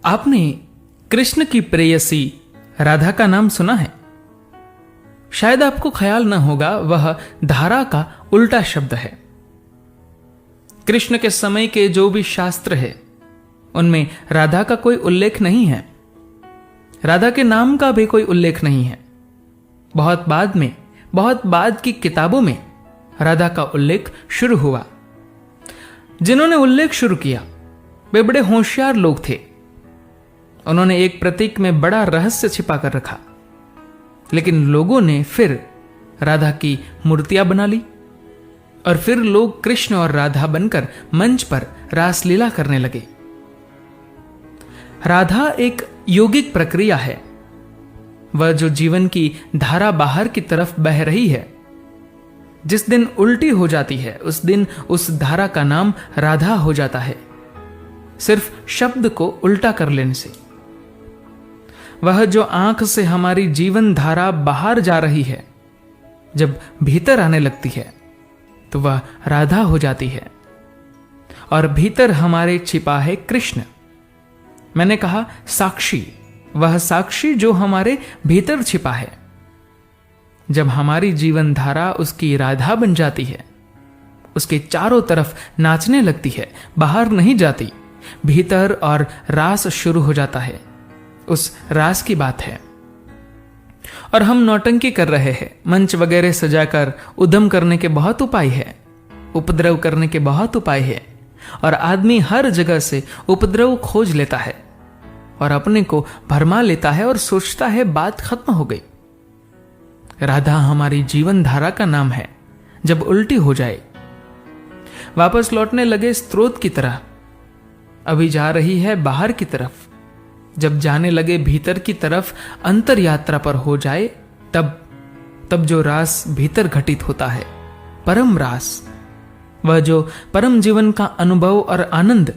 आपने कृष्ण की प्रेयसी राधा का नाम सुना है? शायद आपको ख्याल न होगा, वह धारा का उल्टा शब्द है। कृष्ण के समय के जो भी शास्त्र है उनमें राधा का कोई उल्लेख नहीं है। राधा के नाम का भी कोई उल्लेख नहीं है। बहुत बाद की किताबों में राधा का उल्लेख शुरू हुआ। जिन्होंने उल्लेख शुरू किया वे बड़े होशियार लोग थे। उन्होंने एक प्रतीक में बड़ा रहस्य छिपा कर रखा, लेकिन लोगों ने फिर राधा की मूर्तियां बना ली और फिर लोग कृष्ण और राधा बनकर मंच पर रासलीला करने लगे। राधा एक यौगिक प्रक्रिया है। वह जो जीवन की धारा बाहर की तरफ बह रही है, जिस दिन उल्टी हो जाती है उस दिन उस धारा का नाम राधा हो जाता है, सिर्फ शब्द को उल्टा कर लेने से। वह जो आंख से हमारी जीवन धारा बाहर जा रही है, जब भीतर आने लगती है तो वह राधा हो जाती है। और भीतर हमारे छिपा है कृष्ण। मैंने कहा साक्षी, वह साक्षी जो हमारे भीतर छिपा है। जब हमारी जीवन धारा उसकी राधा बन जाती है, उसके चारों तरफ नाचने लगती है, बाहर नहीं जाती, भीतर और रास शुरू हो जाता है, उस रास की बात है। और हम नौटंकी कर रहे हैं। मंच वगैरह सजाकर उद्यम करने के बहुत उपाय है, उपद्रव करने के बहुत उपाय है, और आदमी हर जगह से उपद्रव खोज लेता है और अपने को भरमा लेता है और सोचता है बात खत्म हो गई। राधा हमारी जीवन धारा का नाम है। जब उल्टी हो जाए, वापस लौटने लगे स्रोत की तरह, अभी जा रही है बाहर की तरफ, जब जाने लगे भीतर की तरफ, अंतर यात्रा पर हो जाए, तब जो रास भीतर घटित होता है, परम रास, वह जो परम जीवन का अनुभव और आनंद,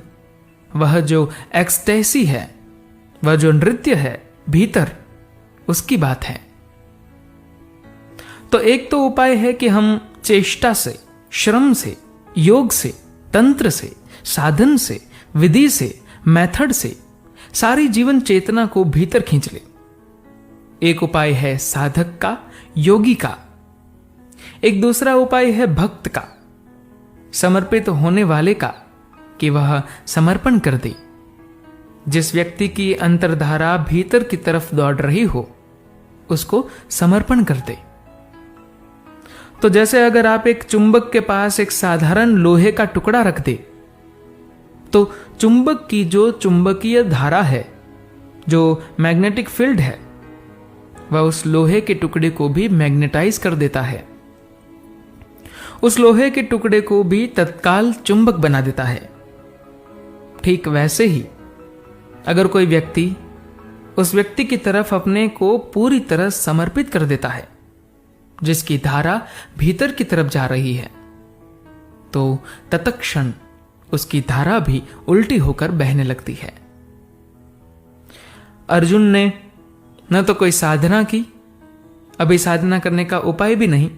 वह जो एक्सटेसी है, वह जो नृत्य है भीतर, उसकी बात है। तो एक तो उपाय है कि हम चेष्टा से, श्रम से, योग से, तंत्र से, साधन से, विधि से, मेथड से सारी जीवन चेतना को भीतर खींच ले। एक उपाय है साधक का, योगी का। एक दूसरा उपाय है भक्त का, समर्पित होने वाले का, कि वह समर्पण कर दे। जिस व्यक्ति की अंतर्धारा भीतर की तरफ दौड़ रही हो, उसको समर्पण कर दे। तो जैसे अगर आप एक चुंबक के पास एक साधारण लोहे का टुकड़ा रख दे, तो चुंबक की जो चुंबकीय धारा है, जो मैग्नेटिक फील्ड है, वह उस लोहे के टुकड़े को भी मैग्नेटाइज कर देता है, उस लोहे के टुकड़े को भी तत्काल चुंबक बना देता है। ठीक वैसे ही अगर कोई व्यक्ति उस व्यक्ति की तरफ अपने को पूरी तरह समर्पित कर देता है, जिसकी धारा भीतर की तरफ जा रही है, तो तत्क्षण उसकी धारा भी उल्टी होकर बहने लगती है। अर्जुन ने न तो कोई साधना की, अभी साधना करने का उपाय भी नहीं,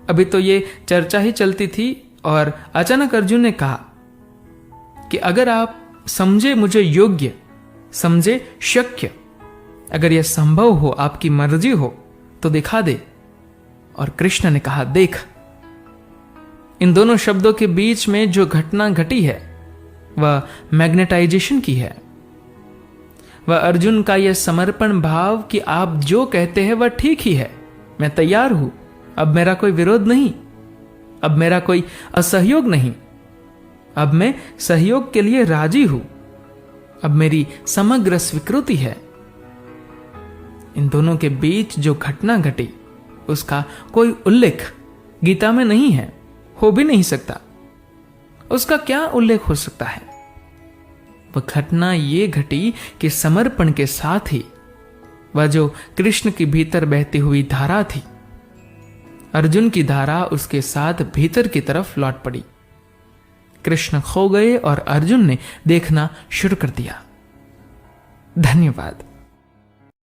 अभी तो ये चर्चा ही चलती थी, और अचानक अर्जुन ने कहा कि अगर आप समझे मुझे योग्य, समझे शक्य, अगर यह संभव हो, आपकी मर्जी हो, तो दिखा दे। और कृष्ण ने कहा देख। इन दोनों शब्दों के बीच में जो घटना घटी है वह मैग्नेटाइजेशन की है। वह अर्जुन का यह समर्पण भाव कि आप जो कहते हैं वह ठीक ही है, मैं तैयार हूं, अब मेरा कोई विरोध नहीं, अब मेरा कोई असहयोग नहीं, अब मैं सहयोग के लिए राजी हूं, अब मेरी समग्र स्वीकृति है। इन दोनों के बीच जो घटना घटी, उसका कोई उल्लेख गीता में नहीं है, हो भी नहीं सकता। उसका क्या उल्लेख हो सकता है? वह घटना ये घटी कि समर्पण के साथ ही वह जो कृष्ण के भीतर बहती हुई धारा थी, अर्जुन की धारा उसके साथ भीतर की तरफ लौट पड़ी। कृष्ण खो गए और अर्जुन ने देखना शुरू कर दिया। धन्यवाद।